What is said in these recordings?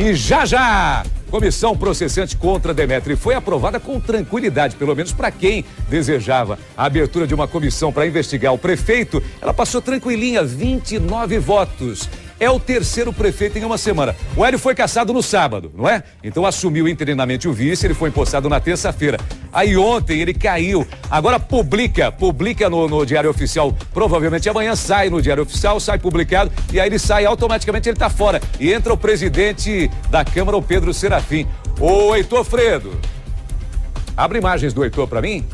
E já, comissão processante contra Demétrio foi aprovada com tranquilidade, pelo menos para quem desejava a abertura de uma comissão para investigar o prefeito. Ela passou tranquilinha, 29 votos. É o terceiro prefeito em uma semana. O Hélio foi cassado no sábado, não é? Então assumiu interinamente o vice, ele foi empossado na terça-feira. Aí ontem ele caiu. Agora publica no Diário Oficial. Provavelmente amanhã sai no Diário Oficial, sai publicado e aí ele sai automaticamente, ele tá fora. E entra o presidente da Câmara, o Pedro Serafim. Ô, Heitor Fredo. Abre imagens do Heitor pra mim.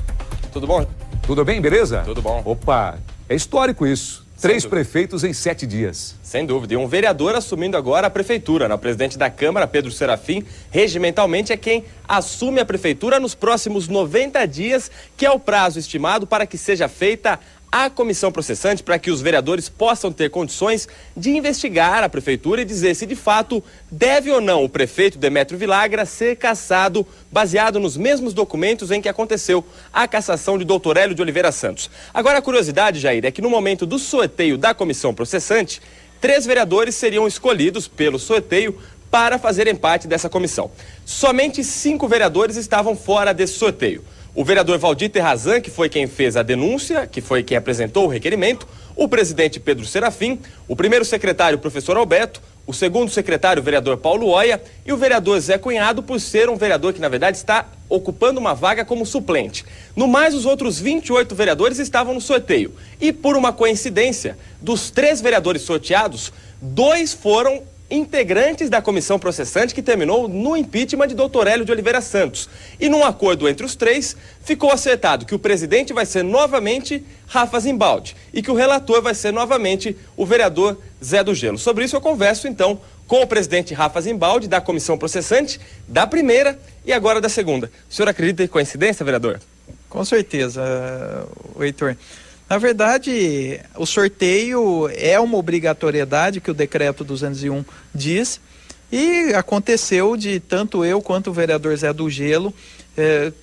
Tudo bom? Tudo bem, beleza? Tudo bom. Opa, é histórico isso. 3 prefeitos em 7 dias. Sem dúvida. E um vereador assumindo agora a prefeitura, né? O presidente da Câmara, Pedro Serafim, regimentalmente é quem assume a prefeitura nos próximos 90 dias, que é o prazo estimado para que seja feita a comissão processante, para que os vereadores possam ter condições de investigar a prefeitura e dizer se de fato deve ou não o prefeito Demétrio Villagra ser cassado baseado nos mesmos documentos em que aconteceu a cassação de Dr. Hélio de Oliveira Santos. Agora a curiosidade, Jair, é que no momento do sorteio da comissão processante, 3 vereadores seriam escolhidos pelo sorteio para fazer parte dessa comissão. Somente 5 vereadores estavam fora desse sorteio. O vereador Valdir Terrazan, que foi quem fez a denúncia, que foi quem apresentou o requerimento, o presidente Pedro Serafim, o primeiro secretário, professor Alberto, o segundo secretário, o vereador Paulo Oia, e o vereador Zé Cunhado, por ser um vereador que, na verdade, está ocupando uma vaga como suplente. No mais, os outros 28 vereadores estavam no sorteio. E, por uma coincidência, dos 3 vereadores sorteados, 2 foram integrantes da comissão processante que terminou no impeachment de Dr. Hélio de Oliveira Santos. E num acordo entre os 3, ficou acertado que o presidente vai ser novamente Rafa Zimbaldi e que o relator vai ser novamente o vereador Zé do Gelo. Sobre isso eu converso então com o presidente Rafa Zimbaldi da comissão processante, da primeira e agora da segunda. O senhor acredita em coincidência, vereador? Com certeza, Heitor. Na verdade, o sorteio é uma obrigatoriedade que o decreto 201 diz e aconteceu de tanto eu quanto o vereador Zé do Gelo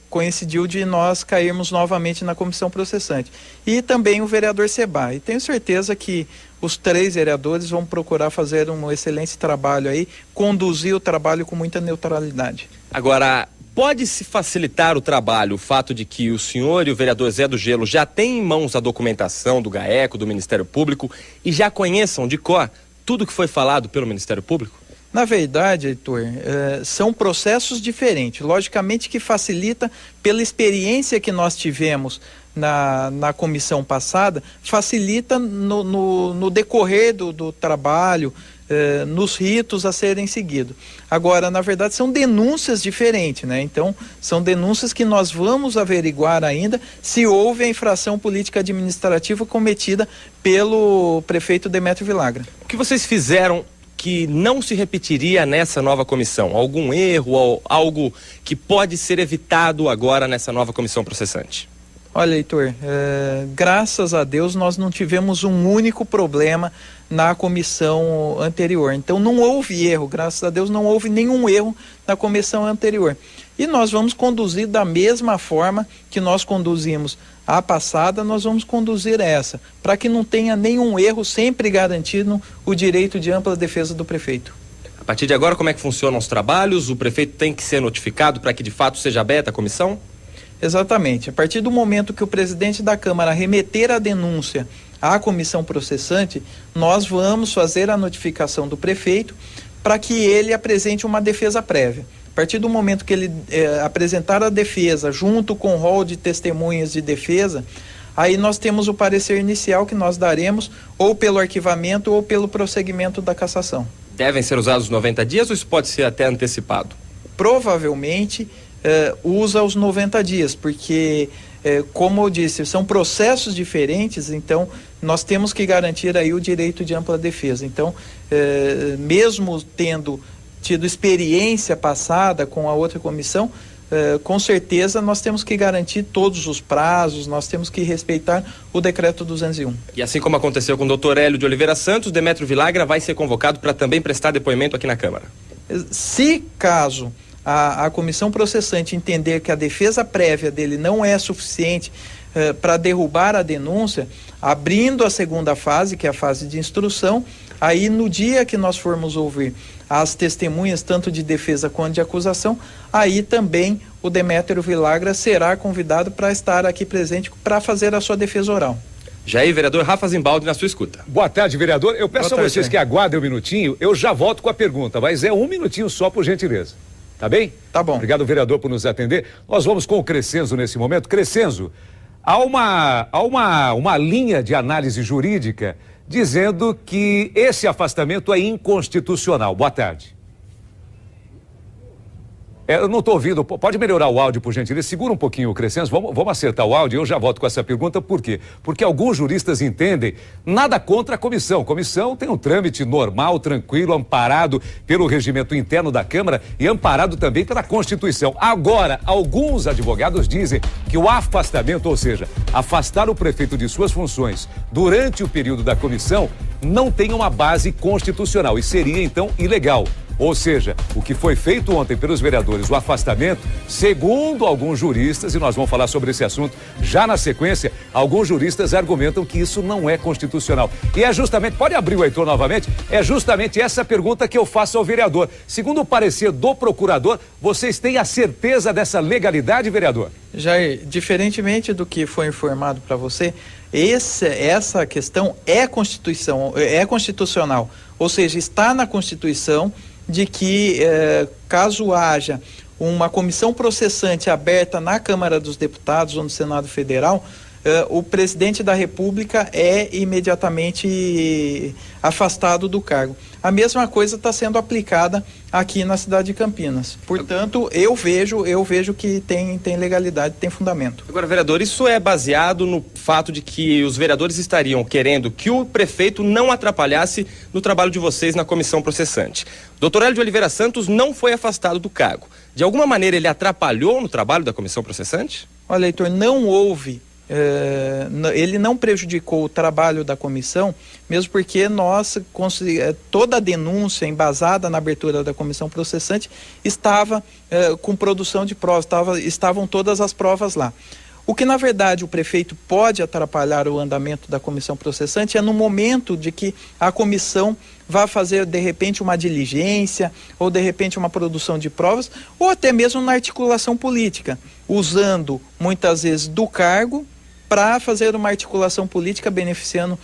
coincidiu de nós cairmos novamente na comissão processante. E também o vereador Seba. E tenho certeza que os 3 vereadores vão procurar fazer um excelente trabalho aí, conduzir o trabalho com muita neutralidade. Agora, pode-se facilitar o trabalho o fato de que o senhor e o vereador Zé do Gelo já têm em mãos a documentação do GAECO, do Ministério Público, e já conheçam de cor tudo que foi falado pelo Ministério Público? Na verdade, Heitor, são processos diferentes. Logicamente que facilita pela experiência que nós tivemos na comissão passada, facilita no decorrer do trabalho, nos ritos a serem seguidos. Agora, na verdade, são denúncias diferentes, né? Então, são denúncias que nós vamos averiguar ainda se houve a infração política administrativa cometida pelo prefeito Demétrio Villagra. O que vocês fizeram que não se repetiria nessa nova comissão? Algum erro ou algo que pode ser evitado agora nessa nova comissão processante? Olha, Heitor, graças a Deus nós não tivemos um único problema na comissão anterior. Então não houve erro, graças a Deus não houve nenhum erro na comissão anterior. E nós vamos conduzir da mesma forma que nós conduzimos a passada, nós vamos conduzir essa, para que não tenha nenhum erro, sempre garantindo o direito de ampla defesa do prefeito. A partir de agora, como é que funcionam os trabalhos? O prefeito tem que ser notificado para que de fato seja aberta a comissão? Exatamente. A partir do momento que o presidente da Câmara remeter a denúncia à comissão processante, nós vamos fazer a notificação do prefeito para que ele apresente uma defesa prévia. A partir do momento que ele apresentar a defesa junto com o rol de testemunhas de defesa, aí nós temos o parecer inicial que nós daremos ou pelo arquivamento ou pelo prosseguimento da cassação. Devem ser usados 90 dias ou isso pode ser até antecipado? Provavelmente usa os 90 dias, porque, como eu disse, são processos diferentes, então nós temos que garantir aí o direito de ampla defesa. Então, mesmo tendo tido experiência passada com a outra comissão, com certeza nós temos que garantir todos os prazos, nós temos que respeitar o decreto 201. E assim como aconteceu com o Dr. Hélio de Oliveira Santos, Demétrio Villagra vai ser convocado para também prestar depoimento aqui na Câmara. Se caso a comissão processante entender que a defesa prévia dele não é suficiente para derrubar a denúncia, abrindo a segunda fase, que é a fase de instrução. Aí, no dia que nós formos ouvir as testemunhas, tanto de defesa quanto de acusação, aí também o Demétrio Villagra será convidado para estar aqui presente para fazer a sua defesa oral. Jair, vereador Rafa Zimbaldi, na sua escuta. Boa tarde, vereador. Eu peço a vocês que aguardem um minutinho, eu já volto com a pergunta, mas é um minutinho só, por gentileza. Tá bem? Tá bom. Obrigado, vereador, por nos atender. Nós vamos com o Crescenzo nesse momento. Crescenzo, há uma linha de análise jurídica dizendo que esse afastamento é inconstitucional. Boa tarde. Eu não estou ouvindo, pode melhorar o áudio, por gentileza? Segura um pouquinho o Crescenzo, vamos acertar o áudio e eu já volto com essa pergunta. Por quê? Porque alguns juristas entendem nada contra a comissão. A comissão tem um trâmite normal, tranquilo, amparado pelo regimento interno da Câmara e amparado também pela Constituição. Agora, alguns advogados dizem que o afastamento, ou seja, afastar o prefeito de suas funções durante o período da comissão, não tem uma base constitucional e seria, então, ilegal. Ou seja, o que foi feito ontem pelos vereadores, o afastamento, segundo alguns juristas, e nós vamos falar sobre esse assunto já na sequência, alguns juristas argumentam que isso não é constitucional. E é justamente, pode abrir o Heitor novamente, é justamente essa pergunta que eu faço ao vereador. Segundo o parecer do procurador, vocês têm a certeza dessa legalidade, vereador? Jair, diferentemente do que foi informado para você, essa questão é constitucional, ou seja, está na Constituição de que caso haja uma comissão processante aberta na Câmara dos Deputados ou no Senado Federal, o presidente da República é imediatamente afastado do cargo. A mesma coisa está sendo aplicada aqui na cidade de Campinas. Portanto, eu vejo que tem legalidade, tem fundamento. Agora, vereador, isso é baseado no fato de que os vereadores estariam querendo que o prefeito não atrapalhasse no trabalho de vocês na comissão processante. Dr. Hélio de Oliveira Santos não foi afastado do cargo. De alguma maneira ele atrapalhou no trabalho da comissão processante? Olha, Heitor, não houve. Ele não prejudicou o trabalho da comissão, mesmo porque toda a denúncia embasada na abertura da comissão processante estava com produção de provas, estavam todas as provas lá. O que, na verdade, o prefeito pode atrapalhar o andamento da comissão processante é no momento de que a comissão vá fazer, de repente, uma diligência, ou, de repente, uma produção de provas, ou até mesmo na articulação política, usando, muitas vezes, do cargo para fazer uma articulação política beneficiando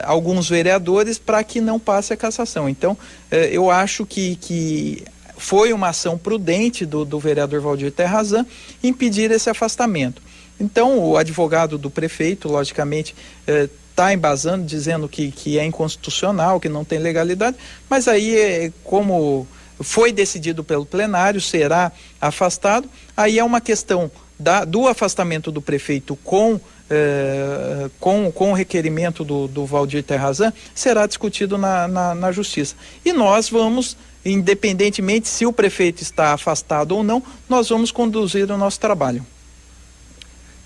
alguns vereadores para que não passe a cassação. Então, eu acho que foi uma ação prudente do vereador Valdir Terrazan impedir esse afastamento. Então, o advogado do prefeito, logicamente, está embasando, dizendo que é inconstitucional, que não tem legalidade, mas aí, como foi decidido pelo plenário, será afastado, aí é uma questão do afastamento do prefeito com o requerimento do Valdir Terrazan, será discutido na Justiça. E nós vamos, independentemente se o prefeito está afastado ou não, nós vamos conduzir o nosso trabalho.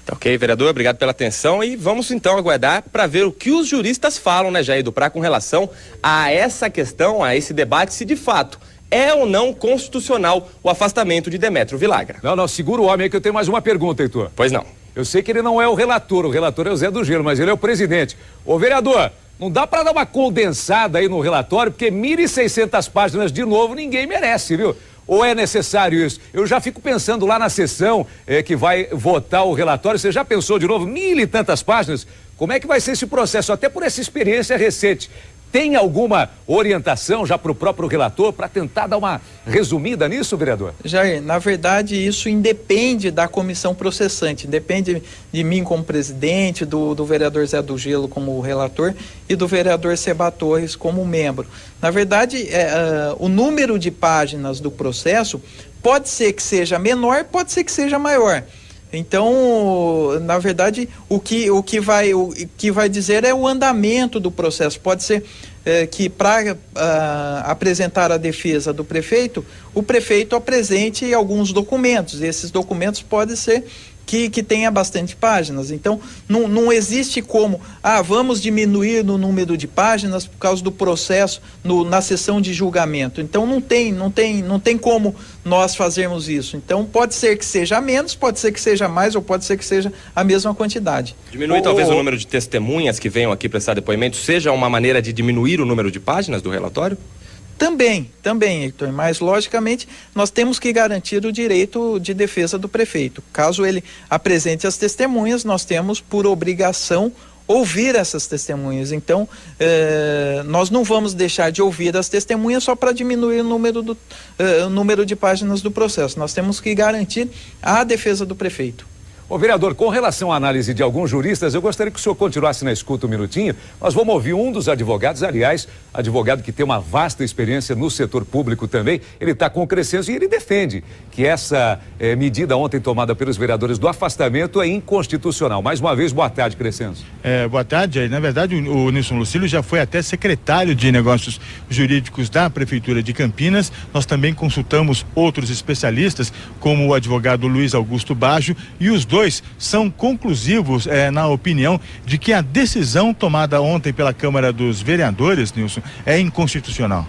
Tá ok, vereador, obrigado pela atenção e vamos então aguardar para ver o que os juristas falam, né, Jair Duprá, com relação a essa questão, a esse debate, se de fato é ou não constitucional o afastamento de Demétrio Villagra. Não, segura o homem aí que eu tenho mais uma pergunta, Heitor. Pois não. Eu sei que ele não é o relator é o Zé do Gelo, mas ele é o presidente. Ô, vereador, não dá para dar uma condensada aí no relatório, porque 1.600 páginas de novo ninguém merece, viu? Ou é necessário isso? Eu já fico pensando lá na sessão que vai votar o relatório, você já pensou de novo, 1.000 e tantas páginas? Como é que vai ser esse processo? Até por essa experiência recente. Tem alguma orientação já para o próprio relator para tentar dar uma resumida nisso, vereador? Jair, na verdade isso independe da comissão processante, depende de mim como presidente, do vereador Zé do Gelo como relator e do vereador Seba Torres como membro. Na verdade, o número de páginas do processo pode ser que seja menor, pode ser que seja maior. Então, na verdade, o que vai dizer é o andamento do processo. Pode ser que para apresentar a defesa do prefeito, o prefeito apresente alguns documentos. E esses documentos podem ser que tenha bastante páginas. Então, não existe como, vamos diminuir no número de páginas por causa do processo na sessão de julgamento. Então, não tem como nós fazermos isso. Então, pode ser que seja menos, pode ser que seja mais, ou pode ser que seja a mesma quantidade. Diminuir talvez o número de testemunhas que venham aqui prestar depoimento seja uma maneira de diminuir o número de páginas do relatório? Também, Heitor, mas logicamente nós temos que garantir o direito de defesa do prefeito. Caso ele apresente as testemunhas, nós temos por obrigação ouvir essas testemunhas. Então, nós não vamos deixar de ouvir as testemunhas só para diminuir o número de páginas do processo. Nós temos que garantir a defesa do prefeito. Ô vereador, com relação à análise de alguns juristas, eu gostaria que o senhor continuasse na escuta um minutinho. Nós vamos ouvir um dos advogados, aliás, advogado que tem uma vasta experiência no setor público também. Ele está com o Crescenzo e ele defende que essa medida ontem tomada pelos vereadores do afastamento é inconstitucional. Mais uma vez, boa tarde, Crescenzo. Boa tarde. Na verdade, o Nilson Lucílio já foi até secretário de Negócios Jurídicos da Prefeitura de Campinas. Nós também consultamos outros especialistas, como o advogado Luiz Augusto Baggio, e os dois são conclusivos na opinião de que a decisão tomada ontem pela Câmara dos Vereadores, Nilson, é inconstitucional.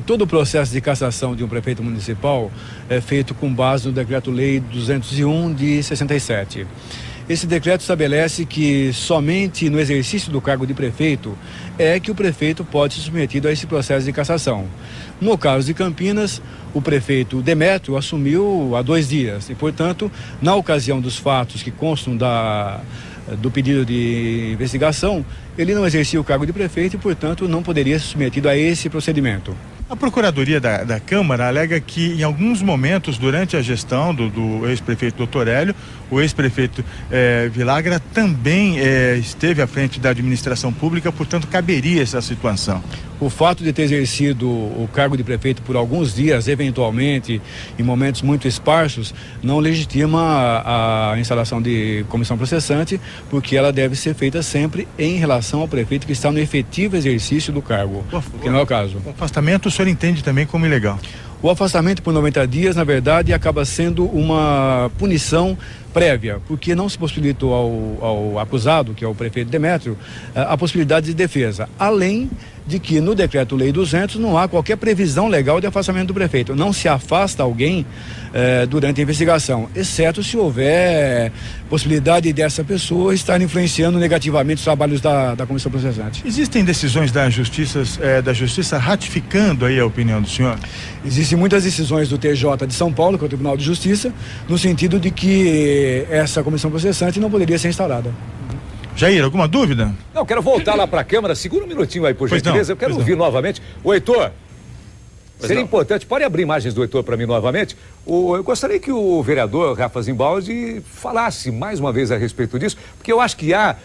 Todo o processo de cassação de um prefeito municipal é feito com base no Decreto-Lei 201 de 67. Esse decreto estabelece que somente no exercício do cargo de prefeito é que o prefeito pode ser submetido a esse processo de cassação. No caso de Campinas, o prefeito Demétrio assumiu há 2 dias e, portanto, na ocasião dos fatos que constam do pedido de investigação, ele não exercia o cargo de prefeito e, portanto, não poderia ser submetido a esse procedimento. A Procuradoria da Câmara alega que em alguns momentos durante a gestão do ex-prefeito Dr. Hélio, o ex-prefeito Vilagra também esteve à frente da administração pública, portanto caberia essa situação. O fato de ter exercido o cargo de prefeito por alguns dias, eventualmente, em momentos muito esparsos, não legitima a instalação de comissão processante, porque ela deve ser feita sempre em relação ao prefeito que está no efetivo exercício do cargo, que não é o caso. O afastamento o senhor entende também como ilegal? O afastamento por 90 dias, na verdade, acaba sendo uma punição prévia, porque não se possibilitou ao acusado, que é o prefeito Demétrio, a possibilidade de defesa, além de que no Decreto-Lei 200 não há qualquer previsão legal de afastamento do prefeito. Não se afasta alguém durante a investigação, exceto se houver possibilidade dessa pessoa estar influenciando negativamente os trabalhos da comissão processante. Existem decisões da Justiça ratificando aí a opinião do senhor? Existem muitas decisões do TJ de São Paulo, que é o Tribunal de Justiça, no sentido de que essa comissão processante não poderia ser instaurada. Jair, alguma dúvida? Não, quero voltar lá para a Câmara, segura um minutinho aí, por gentileza, eu quero ouvir novamente. O Heitor, seria importante, pode abrir imagens do Heitor para mim novamente? Eu gostaria que o vereador Rafa Zimbaldi falasse mais uma vez a respeito disso, porque eu acho que há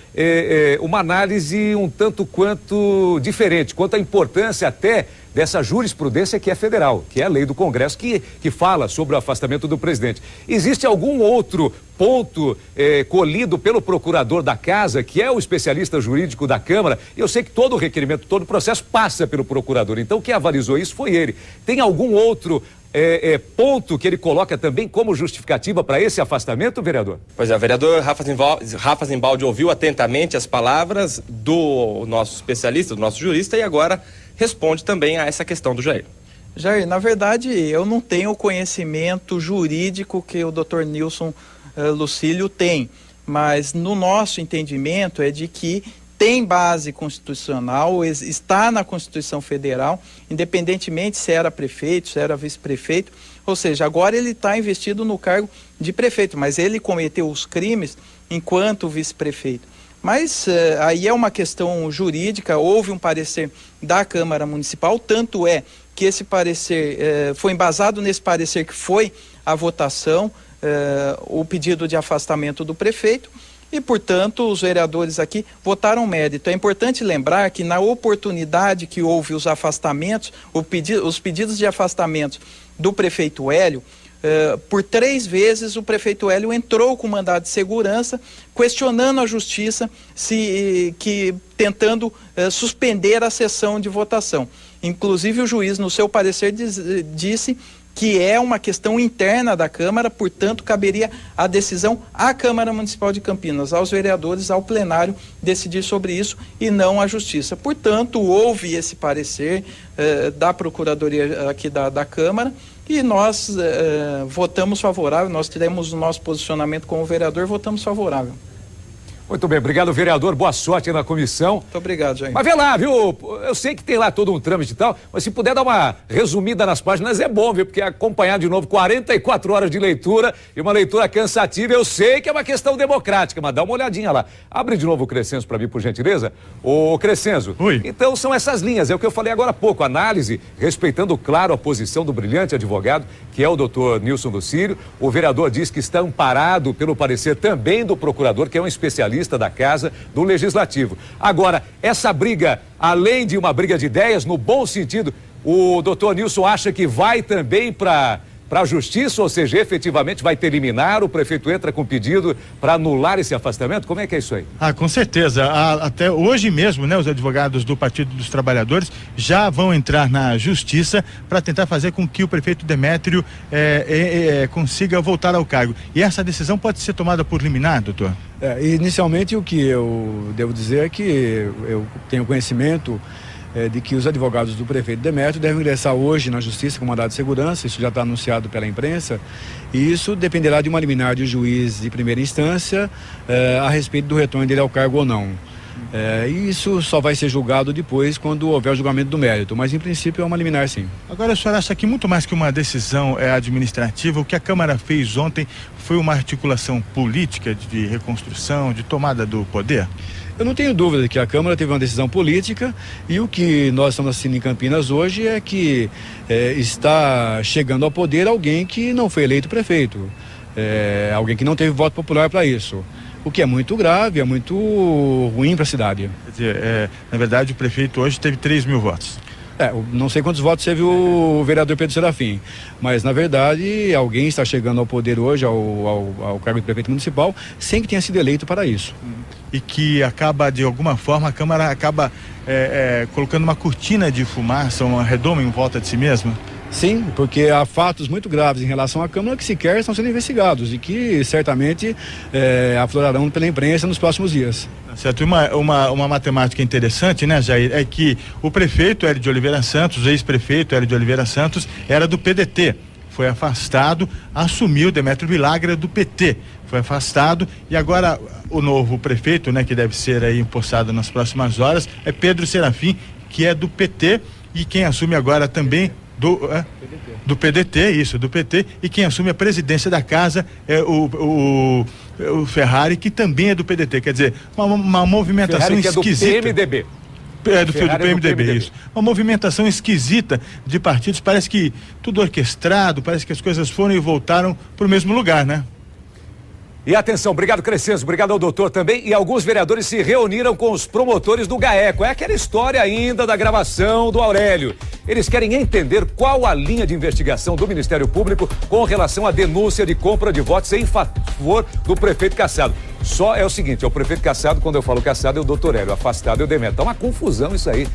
uma análise um tanto quanto diferente, quanto à importância até dessa jurisprudência que é federal, que é a lei do Congresso que fala sobre o afastamento do presidente. Existe algum outro ponto colhido pelo procurador da casa, que é o especialista jurídico da Câmara? Eu sei que todo o requerimento, todo o processo passa pelo procurador, então quem avalizou isso foi ele. Tem algum outro ponto que ele coloca também como justificativa para esse afastamento, vereador? Pois é, o vereador Rafa Zimbaldi ouviu atentamente as palavras do nosso especialista, do nosso jurista, e agora responde também a essa questão do Jair. Jair, na verdade, eu não tenho o conhecimento jurídico que o Dr. Nilson Lucílio tem, mas no nosso entendimento é de que tem base constitucional, está na Constituição Federal, independentemente se era prefeito, se era vice-prefeito, ou seja, agora ele está investido no cargo de prefeito, mas ele cometeu os crimes enquanto vice-prefeito. Mas aí é uma questão jurídica, houve um parecer da Câmara Municipal, tanto é que esse parecer foi embasado nesse parecer que foi a votação, o pedido de afastamento do prefeito, e, portanto, os vereadores aqui votaram mérito. É importante lembrar que na oportunidade que houve os afastamentos, os pedidos de afastamento do prefeito Hélio, por 3 vezes o prefeito Hélio entrou com mandado de segurança, questionando a justiça, tentando suspender a sessão de votação. Inclusive o juiz, no seu parecer, disse que é uma questão interna da Câmara, portanto, caberia a decisão à Câmara Municipal de Campinas, aos vereadores, ao plenário, decidir sobre isso e não à Justiça. Portanto, houve esse parecer da Procuradoria aqui da Câmara e nós votamos favorável, nós tivemos o nosso posicionamento como vereador, votamos favorável. Muito bem, obrigado, vereador. Boa sorte aí na comissão. Muito obrigado, Jair. Mas vê lá, viu? Eu sei que tem lá todo um trâmite e tal, mas se puder dar uma resumida nas páginas é bom, viu? Porque acompanhar de novo 44 horas de leitura e uma leitura cansativa, eu sei que é uma questão democrática, mas dá uma olhadinha lá. Abre de novo o Crescenzo para mim, por gentileza. Ô, Crescenzo. Oi. Então são essas linhas, é o que eu falei agora há pouco. Análise, respeitando, claro, a posição do brilhante advogado, que é o doutor Nilson Lucílio. O vereador diz que está amparado pelo parecer também do procurador, que é um especialista da Casa, do Legislativo. Agora, essa briga, além de uma briga de ideias, no bom sentido, o doutor Nilson acha que vai também para a Justiça, ou seja, efetivamente vai terminar, o prefeito entra com pedido para anular esse afastamento? Como é que é isso aí? Com certeza. Até hoje mesmo, né, os advogados do Partido dos Trabalhadores já vão entrar na Justiça para tentar fazer com que o prefeito Demétrio consiga voltar ao cargo. E essa decisão pode ser tomada por liminar, doutor? Inicialmente, o que eu devo dizer é que eu tenho conhecimento de que os advogados do prefeito Demétrio devem ingressar hoje na Justiça com mandado de segurança. Isso já está anunciado pela imprensa, e isso dependerá de uma liminar de juiz de primeira instância a respeito do retorno dele ao cargo ou não. E isso só vai ser julgado depois, quando houver o julgamento do mérito, mas em princípio é uma liminar, sim. Agora, o senhor acha que muito mais que uma decisão administrativa, o que a Câmara fez ontem foi uma articulação política de reconstrução, de tomada do poder? Eu não tenho dúvida de que a Câmara teve uma decisão política, e o que nós estamos assistindo em Campinas hoje é que está chegando ao poder alguém que não foi eleito prefeito, alguém que não teve voto popular para isso, o que é muito grave, é muito ruim para a cidade. Quer dizer, na verdade, o prefeito hoje teve 3.000 votos. Não sei quantos votos teve o vereador Pedro Serafim, mas na verdade alguém está chegando ao poder hoje, ao cargo de prefeito municipal, sem que tenha sido eleito para isso. E que acaba, de alguma forma, a Câmara acaba colocando uma cortina de fumaça, uma redoma em volta de si mesma? Sim, porque há fatos muito graves em relação à Câmara que sequer estão sendo investigados e que certamente aflorarão pela imprensa nos próximos dias. Certo, uma matemática interessante, né, Jair, é que o prefeito Hélio de Oliveira Santos, o ex-prefeito Hélio de Oliveira Santos, era do PDT, foi afastado, assumiu Demétrio Vilagra do PT, foi afastado, e agora o novo prefeito, né, que deve ser aí empossado nas próximas horas, é Pedro Serafim, que é do PT, e quem assume agora também do PDT, isso, do PT, e quem assume a presidência da casa é o Ferrari, que também é do PDT, quer dizer, uma movimentação Ferrari, que esquisita. É do PMDB. Do PMDB, isso. Uma movimentação esquisita de partidos, parece que tudo orquestrado, parece que as coisas foram e voltaram para o mesmo lugar, né? E atenção, obrigado Crescenzo, obrigado ao doutor também, e alguns vereadores se reuniram com os promotores do GAECO. É aquela história ainda da gravação do Aurélio. Eles querem entender qual a linha de investigação do Ministério Público com relação à denúncia de compra de votos em favor do prefeito Cassado. Só é o seguinte, é o prefeito Cassado, quando eu falo Cassado é o doutor Hélio, afastado é o Demétrio. Tá uma confusão isso aí.